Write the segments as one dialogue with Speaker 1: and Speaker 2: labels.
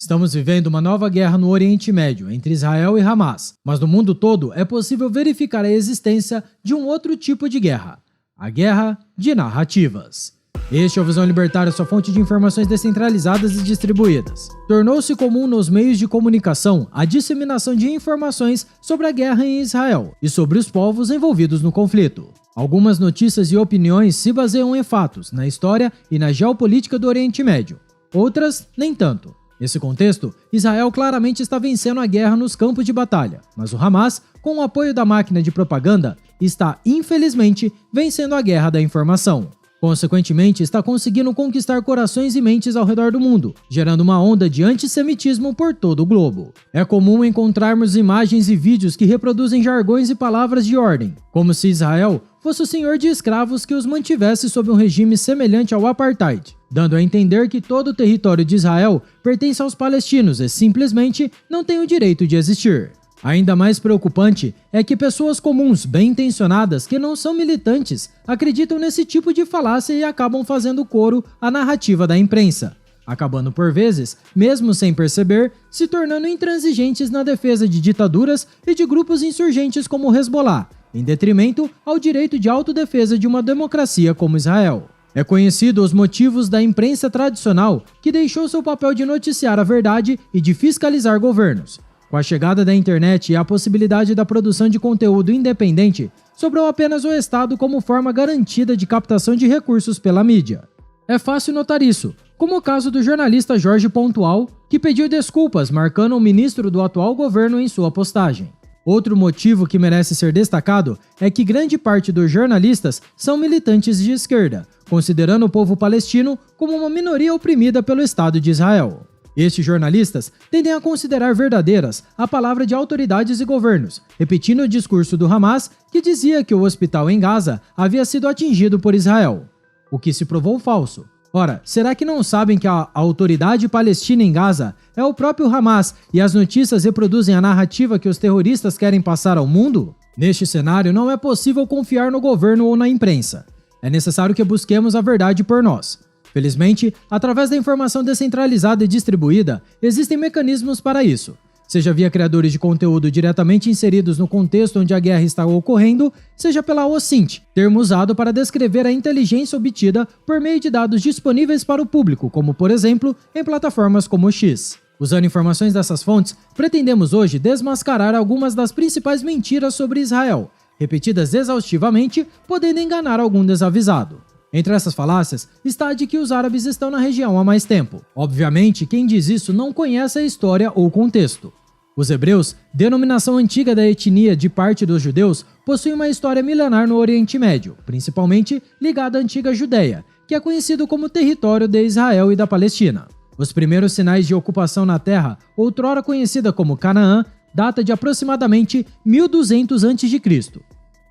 Speaker 1: Estamos vivendo uma nova guerra no Oriente Médio entre Israel e Hamas, mas no mundo todo é possível verificar a existência de um outro tipo de guerra, a guerra de narrativas. Este é o Visão Libertária, sua fonte de informações descentralizadas e distribuídas. Tornou-se comum nos meios de comunicação a disseminação de informações sobre a guerra em Israel e sobre os povos envolvidos no conflito. Algumas notícias e opiniões se baseiam em fatos, na história e na geopolítica do Oriente Médio. Outras, nem tanto. Nesse contexto, Israel claramente está vencendo a guerra nos campos de batalha, mas o Hamas, com o apoio da máquina de propaganda, está, infelizmente, vencendo a guerra da informação. Consequentemente, está conseguindo conquistar corações e mentes ao redor do mundo, gerando uma onda de antissemitismo por todo o globo. É comum encontrarmos imagens e vídeos que reproduzem jargões e palavras de ordem, como se Israel fosse o senhor de escravos que os mantivesse sob um regime semelhante ao apartheid, dando a entender que todo o território de Israel pertence aos palestinos e simplesmente não tem o direito de existir. Ainda mais preocupante é que pessoas comuns, bem intencionadas, que não são militantes, acreditam nesse tipo de falácia e acabam fazendo coro à narrativa da imprensa, acabando por vezes, mesmo sem perceber, se tornando intransigentes na defesa de ditaduras e de grupos insurgentes como o Hezbollah, em detrimento ao direito de autodefesa de uma democracia como Israel. É conhecido os motivos da imprensa tradicional, que deixou seu papel de noticiar a verdade e de fiscalizar governos. Com a chegada da internet e a possibilidade da produção de conteúdo independente, sobrou apenas o Estado como forma garantida de captação de recursos pela mídia. É fácil notar isso, como o caso do jornalista Jorge Pontual, que pediu desculpas marcando o ministro do atual governo em sua postagem. Outro motivo que merece ser destacado é que grande parte dos jornalistas são militantes de esquerda, considerando o povo palestino como uma minoria oprimida pelo Estado de Israel. Estes jornalistas tendem a considerar verdadeiras a palavra de autoridades e governos, repetindo o discurso do Hamas, que dizia que o hospital em Gaza havia sido atingido por Israel, o que se provou falso. Ora, será que não sabem que a autoridade palestina em Gaza é o próprio Hamas e as notícias reproduzem a narrativa que os terroristas querem passar ao mundo? Neste cenário, não é possível confiar no governo ou na imprensa. É necessário que busquemos a verdade por nós. Felizmente, através da informação descentralizada e distribuída, existem mecanismos para isso, seja via criadores de conteúdo diretamente inseridos no contexto onde a guerra está ocorrendo, seja pela OSINT, termo usado para descrever a inteligência obtida por meio de dados disponíveis para o público, como por exemplo, em plataformas como o X. Usando informações dessas fontes, pretendemos hoje desmascarar algumas das principais mentiras sobre Israel, repetidas exaustivamente, podendo enganar algum desavisado. Entre essas falácias está a de que os árabes estão na região há mais tempo. Obviamente, quem diz isso não conhece a história ou contexto. Os hebreus, denominação antiga da etnia de parte dos judeus, possuem uma história milenar no Oriente Médio, principalmente ligada à antiga Judéia, que é conhecido como território de Israel e da Palestina. Os primeiros sinais de ocupação na terra, outrora conhecida como Canaã, data de aproximadamente 1200 a.C.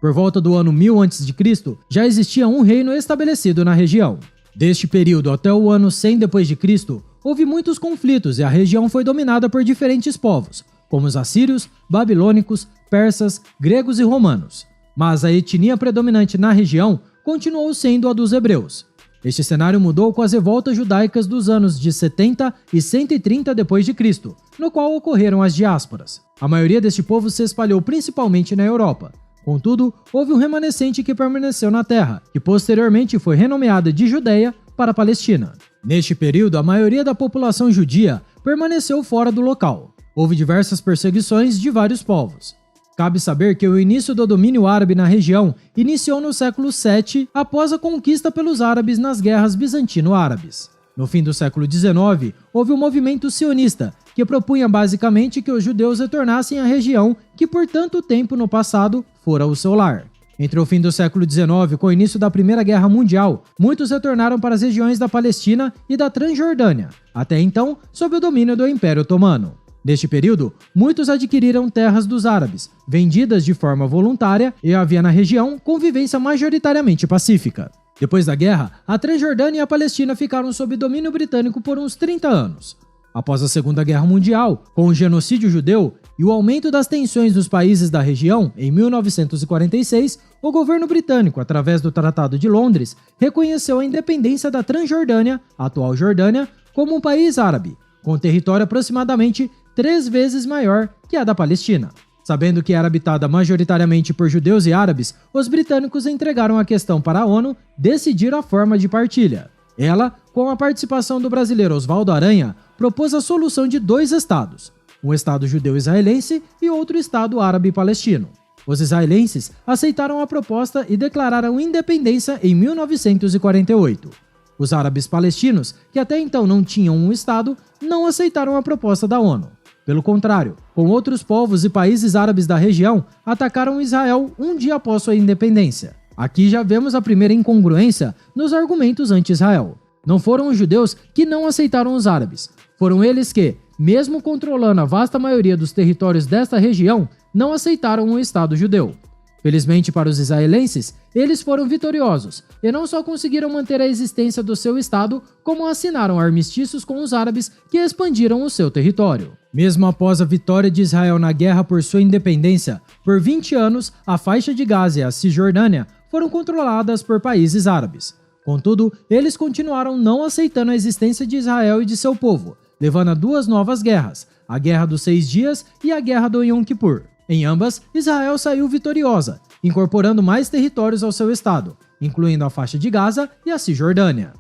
Speaker 1: Por volta do ano 1000 a.C., já existia um reino estabelecido na região. Deste período até o ano 100 d.C., houve muitos conflitos e a região foi dominada por diferentes povos, como os assírios, babilônicos, persas, gregos e romanos. Mas a etnia predominante na região continuou sendo a dos hebreus. Este cenário mudou com as revoltas judaicas dos anos de 70 e 130 d.C., no qual ocorreram as diásporas. A maioria deste povo se espalhou principalmente na Europa. Contudo, houve um remanescente que permaneceu na terra, que posteriormente foi renomeada de Judeia para Palestina. Neste período, a maioria da população judia permaneceu fora do local. Houve diversas perseguições de vários povos. Cabe saber que o início do domínio árabe na região iniciou no século VII, após a conquista pelos árabes nas guerras bizantino-árabes. No fim do século XIX, houve um movimento sionista, que propunha basicamente que os judeus retornassem à região que por tanto tempo no passado fora o seu lar. Entre o fim do século XIX com o início da Primeira Guerra Mundial, muitos retornaram para as regiões da Palestina e da Transjordânia, até então sob o domínio do Império Otomano. Neste período, muitos adquiriram terras dos árabes, vendidas de forma voluntária, e havia na região convivência majoritariamente pacífica. Depois da guerra, a Transjordânia e a Palestina ficaram sob domínio britânico por uns 30 anos. Após a Segunda Guerra Mundial, com o genocídio judeu e o aumento das tensões nos países da região, em 1946, o governo britânico, através do Tratado de Londres, reconheceu a independência da Transjordânia, a atual Jordânia, como um país árabe, com território aproximadamente 3 vezes maior que a da Palestina. Sabendo que era habitada majoritariamente por judeus e árabes, os britânicos entregaram a questão para a ONU decidir a forma de partilha. Ela, com a participação do brasileiro Oswaldo Aranha, propôs a solução de 2 estados, um estado judeu-israelense e outro estado árabe-palestino. Os israelenses aceitaram a proposta e declararam independência em 1948. Os árabes palestinos, que até então não tinham um estado, não aceitaram a proposta da ONU. Pelo contrário, com outros povos e países árabes da região, atacaram Israel um dia após sua independência. Aqui já vemos a primeira incongruência nos argumentos anti-Israel. Não foram os judeus que não aceitaram os árabes, foram eles que, mesmo controlando a vasta maioria dos territórios desta região, não aceitaram o Estado judeu. Felizmente para os israelenses, eles foram vitoriosos e não só conseguiram manter a existência do seu Estado, como assinaram armistícios com os árabes que expandiram o seu território. Mesmo após a vitória de Israel na guerra por sua independência, por 20 anos, a faixa de Gaza e a Cisjordânia foram controladas por países árabes. Contudo, eles continuaram não aceitando a existência de Israel e de seu povo, levando a 2 novas guerras, a Guerra dos 6 Dias e a Guerra do Yom Kippur. Em ambas, Israel saiu vitoriosa, incorporando mais territórios ao seu estado, incluindo a faixa de Gaza e a Cisjordânia.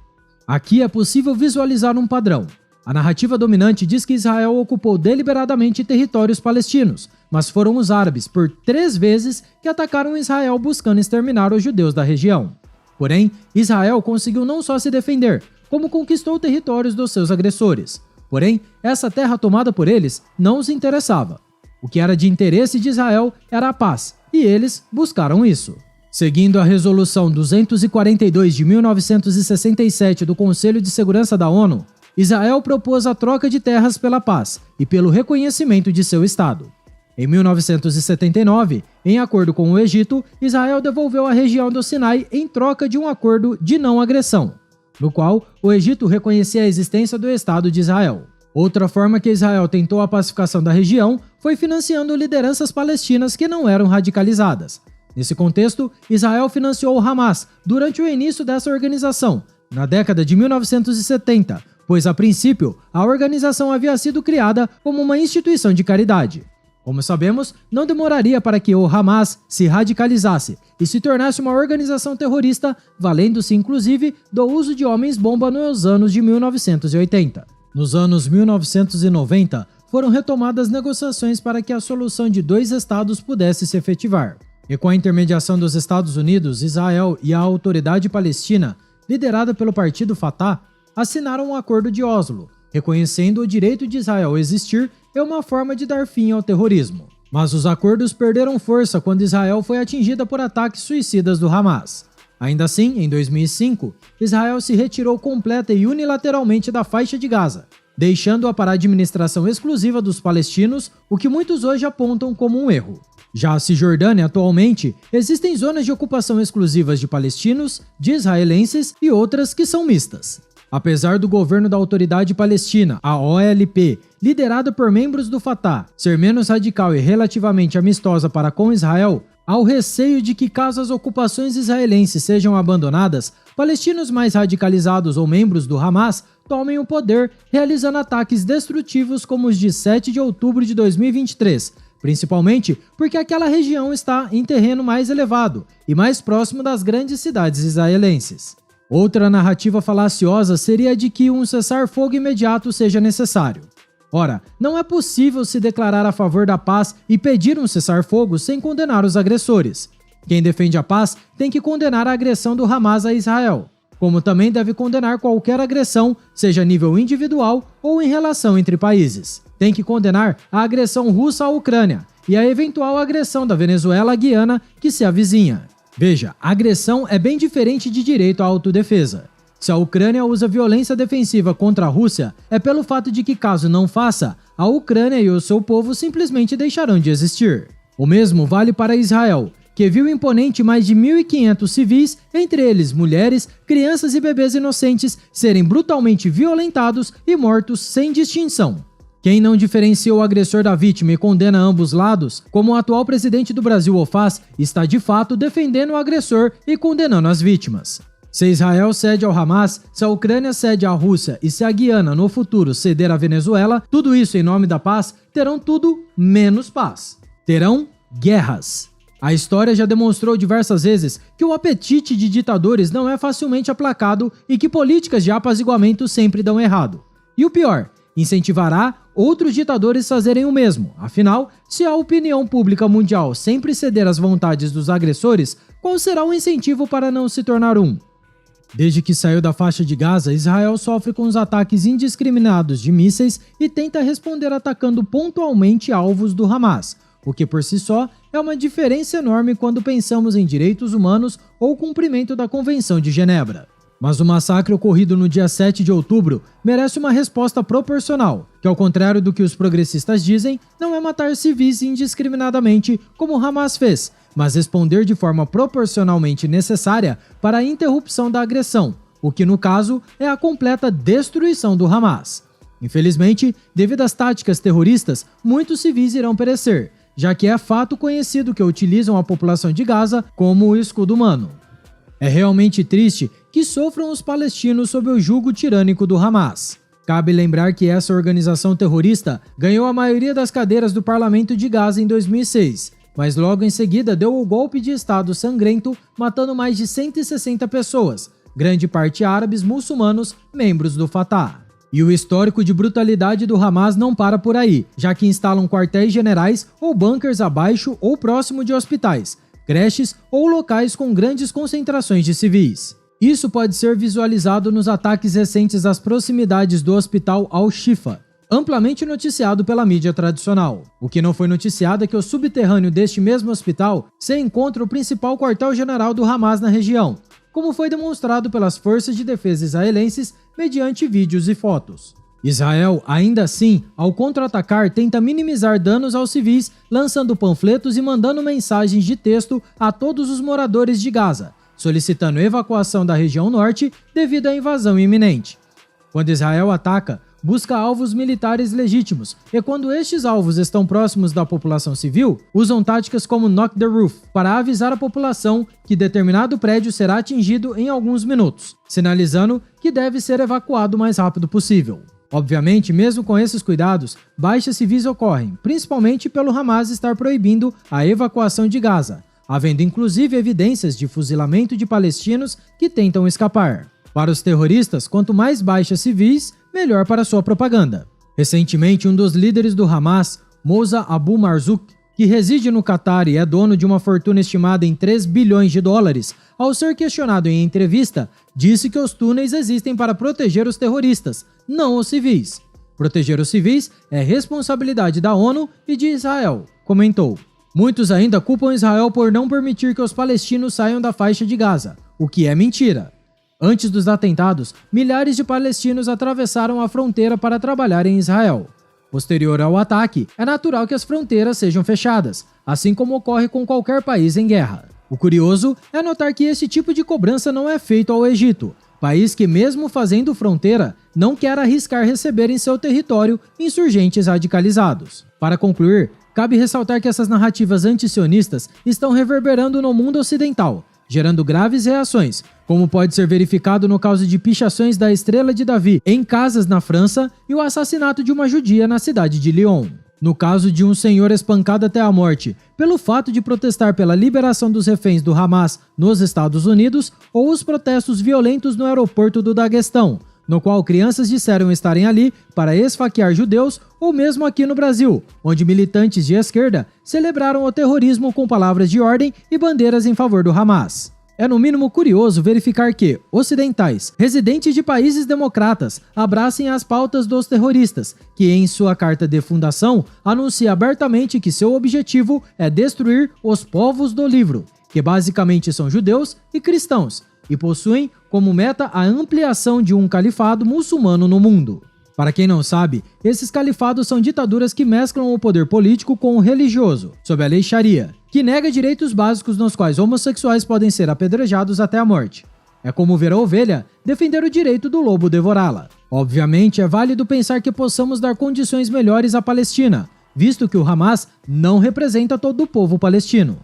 Speaker 1: Aqui é possível visualizar um padrão. A narrativa dominante diz que Israel ocupou deliberadamente territórios palestinos, mas foram os árabes, por 3 vezes, que atacaram Israel buscando exterminar os judeus da região. Porém, Israel conseguiu não só se defender, como conquistou territórios dos seus agressores. Porém, essa terra tomada por eles não os interessava. O que era de interesse de Israel era a paz, e eles buscaram isso. Seguindo a Resolução 242 de 1967 do Conselho de Segurança da ONU, Israel propôs a troca de terras pela paz e pelo reconhecimento de seu Estado. Em 1979, em acordo com o Egito, Israel devolveu a região do Sinai em troca de um acordo de não agressão, no qual o Egito reconhecia a existência do Estado de Israel. Outra forma que Israel tentou a pacificação da região foi financiando lideranças palestinas que não eram radicalizadas. Nesse contexto, Israel financiou o Hamas durante o início dessa organização, na década de 1970, pois a princípio a organização havia sido criada como uma instituição de caridade. Como sabemos, não demoraria para que o Hamas se radicalizasse e se tornasse uma organização terrorista, valendo-se inclusive do uso de homens-bomba nos anos de 1980. Nos anos 1990, foram retomadas negociações para que a solução de 2 estados pudesse se efetivar. E com a intermediação dos Estados Unidos, Israel e a Autoridade Palestina, liderada pelo partido Fatah, assinaram um acordo de Oslo, reconhecendo o direito de Israel existir e uma forma de dar fim ao terrorismo. Mas os acordos perderam força quando Israel foi atingida por ataques suicidas do Hamas. Ainda assim, em 2005, Israel se retirou completa e unilateralmente da faixa de Gaza, deixando-a para a administração exclusiva dos palestinos, o que muitos hoje apontam como um erro. Já a Cisjordânia, atualmente, existem zonas de ocupação exclusivas de palestinos, de israelenses e outras que são mistas. Apesar do governo da Autoridade Palestina, a OLP, liderada por membros do Fatah, ser menos radical e relativamente amistosa para com Israel, há o receio de que, caso as ocupações israelenses sejam abandonadas, palestinos mais radicalizados ou membros do Hamas tomem o poder, realizando ataques destrutivos como os de 7 de outubro de 2023, principalmente porque aquela região está em terreno mais elevado e mais próximo das grandes cidades israelenses. Outra narrativa falaciosa seria a de que um cessar-fogo imediato seja necessário. Ora, não é possível se declarar a favor da paz e pedir um cessar-fogo sem condenar os agressores. Quem defende a paz tem que condenar a agressão do Hamas a Israel, como também deve condenar qualquer agressão, seja a nível individual ou em relação entre países. Tem que condenar a agressão russa à Ucrânia e a eventual agressão da Venezuela à Guiana, que se avizinha. Veja, agressão é bem diferente de direito à autodefesa. Se a Ucrânia usa violência defensiva contra a Rússia, é pelo fato de que, caso não faça, a Ucrânia e o seu povo simplesmente deixarão de existir. O mesmo vale para Israel, que viu imponente mais de 1.500 civis, entre eles mulheres, crianças e bebês inocentes, serem brutalmente violentados e mortos sem distinção. Quem não diferencia o agressor da vítima e condena ambos lados, como o atual presidente do Brasil o faz, está de fato defendendo o agressor e condenando as vítimas. Se Israel cede ao Hamas, se a Ucrânia cede à Rússia e se a Guiana no futuro ceder à Venezuela, tudo isso em nome da paz, terão tudo menos paz. Terão guerras. A história já demonstrou diversas vezes que o apetite de ditadores não é facilmente aplacado e que políticas de apaziguamento sempre dão errado. E o pior, incentivará outros ditadores fazerem o mesmo. Afinal, se a opinião pública mundial sempre ceder às vontades dos agressores, qual será o incentivo para não se tornar um? Desde que saiu da faixa de Gaza, Israel sofre com os ataques indiscriminados de mísseis e tenta responder atacando pontualmente alvos do Hamas, o que por si só é uma diferença enorme quando pensamos em direitos humanos ou cumprimento da Convenção de Genebra. Mas o massacre ocorrido no dia 7 de outubro merece uma resposta proporcional, que ao contrário do que os progressistas dizem, não é matar civis indiscriminadamente como o Hamas fez, mas responder de forma proporcionalmente necessária para a interrupção da agressão, o que no caso é a completa destruição do Hamas. Infelizmente, devido às táticas terroristas, muitos civis irão perecer, já que é fato conhecido que utilizam a população de Gaza como o escudo humano. É realmente triste que sofram os palestinos sob o jugo tirânico do Hamas. Cabe lembrar que essa organização terrorista ganhou a maioria das cadeiras do parlamento de Gaza em 2006, mas logo em seguida deu o golpe de estado sangrento, matando mais de 160 pessoas, grande parte árabes muçulmanos, membros do Fatah. E o histórico de brutalidade do Hamas não para por aí, já que instalam quartéis generais ou bunkers abaixo ou próximo de hospitais, creches ou locais com grandes concentrações de civis. Isso pode ser visualizado nos ataques recentes às proximidades do hospital Al-Shifa, amplamente noticiado pela mídia tradicional. O que não foi noticiado é que o subterrâneo deste mesmo hospital se encontra o principal quartel-general do Hamas na região, como foi demonstrado pelas forças de defesa israelenses mediante vídeos e fotos. Israel, ainda assim, ao contra-atacar, tenta minimizar danos aos civis, lançando panfletos e mandando mensagens de texto a todos os moradores de Gaza, solicitando evacuação da região norte devido à invasão iminente. Quando Israel ataca, busca alvos militares legítimos, e quando estes alvos estão próximos da população civil, usam táticas como Knock the Roof para avisar a população que determinado prédio será atingido em alguns minutos, sinalizando que deve ser evacuado o mais rápido possível. Obviamente, mesmo com esses cuidados, baixas civis ocorrem, principalmente pelo Hamas estar proibindo a evacuação de Gaza, havendo inclusive evidências de fuzilamento de palestinos que tentam escapar. Para os terroristas, quanto mais baixas civis, melhor para sua propaganda. Recentemente, um dos líderes do Hamas, Moussa Abu Marzouk, que reside no Catar e é dono de uma fortuna estimada em 3 bilhões de dólares, ao ser questionado em entrevista, disse que os túneis existem para proteger os terroristas, não os civis. Proteger os civis é responsabilidade da ONU e de Israel, comentou. Muitos ainda culpam Israel por não permitir que os palestinos saiam da faixa de Gaza, o que é mentira. Antes dos atentados, milhares de palestinos atravessaram a fronteira para trabalhar em Israel. Posterior ao ataque, é natural que as fronteiras sejam fechadas, assim como ocorre com qualquer país em guerra. O curioso é notar que esse tipo de cobrança não é feito ao Egito, país que, mesmo fazendo fronteira, não quer arriscar receber em seu território insurgentes radicalizados. Para concluir, cabe ressaltar que essas narrativas antisionistas estão reverberando no mundo ocidental, gerando graves reações, como pode ser verificado no caso de pichações da Estrela de Davi em casas na França e o assassinato de uma judia na cidade de Lyon. No caso de um senhor espancado até a morte pelo fato de protestar pela liberação dos reféns do Hamas nos Estados Unidos, ou os protestos violentos no aeroporto do Daguestão, no qual crianças disseram estarem ali para esfaquear judeus, ou mesmo aqui no Brasil, onde militantes de esquerda celebraram o terrorismo com palavras de ordem e bandeiras em favor do Hamas. É no mínimo curioso verificar que ocidentais, residentes de países democratas, abracem as pautas dos terroristas, que em sua carta de fundação anuncia abertamente que seu objetivo é destruir os povos do livro, que basicamente são judeus e cristãos, e possuem como meta a ampliação de um califado muçulmano no mundo. Para quem não sabe, esses califados são ditaduras que mesclam o poder político com o religioso, sob a lei Sharia, que nega direitos básicos nos quais homossexuais podem ser apedrejados até a morte. É como ver a ovelha defender o direito do lobo devorá-la. Obviamente, é válido pensar que possamos dar condições melhores à Palestina, visto que o Hamas não representa todo o povo palestino.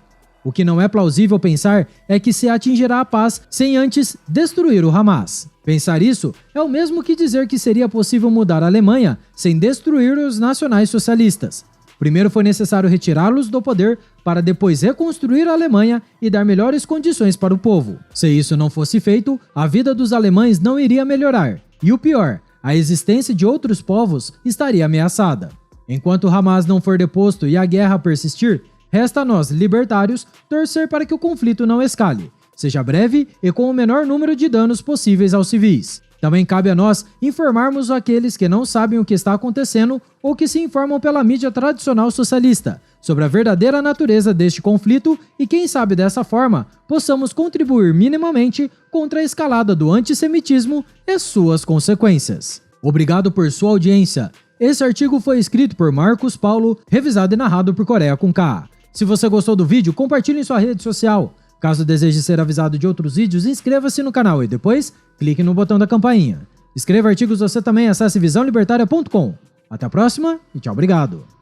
Speaker 1: O que não é plausível pensar é que se atingirá a paz sem antes destruir o Hamas. Pensar isso é o mesmo que dizer que seria possível mudar a Alemanha sem destruir os nacionais socialistas. Primeiro foi necessário retirá-los do poder para depois reconstruir a Alemanha e dar melhores condições para o povo. Se isso não fosse feito, a vida dos alemães não iria melhorar. E o pior, a existência de outros povos estaria ameaçada. Enquanto o Hamas não for deposto e a guerra persistir, resta a nós, libertários, torcer para que o conflito não escale, seja breve e com o menor número de danos possíveis aos civis. Também cabe a nós informarmos aqueles que não sabem o que está acontecendo ou que se informam pela mídia tradicional socialista sobre a verdadeira natureza deste conflito e, quem sabe dessa forma, possamos contribuir minimamente contra a escalada do antissemitismo e suas consequências. Obrigado por sua audiência. Esse artigo foi escrito por Marcos Paulo, revisado e narrado por Coreia com K. Se você gostou do vídeo, compartilhe em sua rede social. Caso deseje ser avisado de outros vídeos, inscreva-se no canal e depois clique no botão da campainha. Escreva artigos você também, acesse visãolibertaria.com. Até a próxima e tchau, obrigado.